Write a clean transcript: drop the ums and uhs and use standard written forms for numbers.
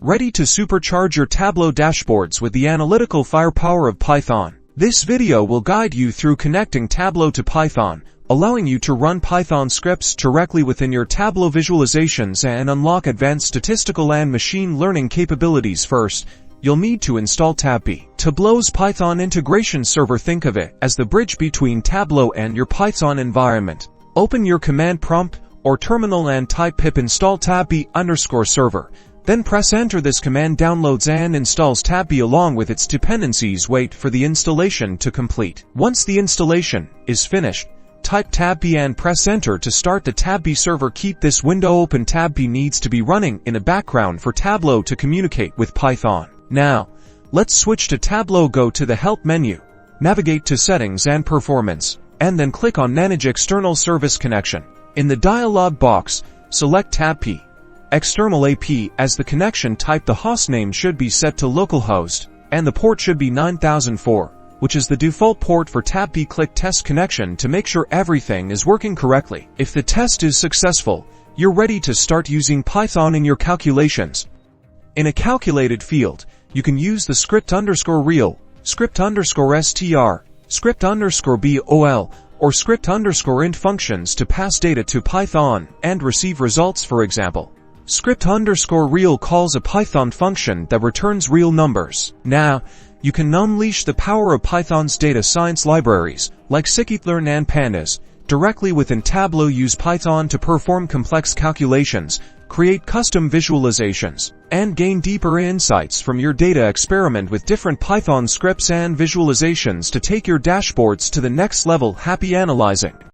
Ready to supercharge your Tableau dashboards with the analytical firepower of Python. This video will guide you through connecting Tableau to Python, allowing you to run Python scripts directly within your Tableau visualizations and unlock advanced statistical and machine learning capabilities. First, you'll need to install TabPy, Tableau's Python integration server. Think of it as the bridge between Tableau and your Python environment. Open your command prompt or terminal and type pip install tabpy_server. Then press enter. This command downloads and installs TabPy along with its dependencies. Wait for the installation to complete. Once the installation is finished, type TabPy and press enter to start the TabPy server. Keep this window open. TabPy needs to be running in the background for Tableau to communicate with Python. Now, let's switch to Tableau. Go to the Help menu, navigate to Settings and Performance, and then click on Manage External Service Connection. In the dialog box, select TabPy External AP as the connection type. The hostname should be set to localhost, and the port should be 9004, which is the default port for TabPy. Click Test Connection to make sure everything is working correctly. If the test is successful, you're ready to start using Python in your calculations. In a calculated field, you can use the script_real, script_str, script_bol, or script_int functions to pass data to Python and receive results. For example, script_real calls a Python function that returns real numbers. Now, you can unleash the power of Python's data science libraries, like scikit-learn and pandas, directly within Tableau. Use Python to perform complex calculations, create custom visualizations, and gain deeper insights from your data. Experiment with different Python scripts and visualizations to take your dashboards to the next level. Happy analyzing!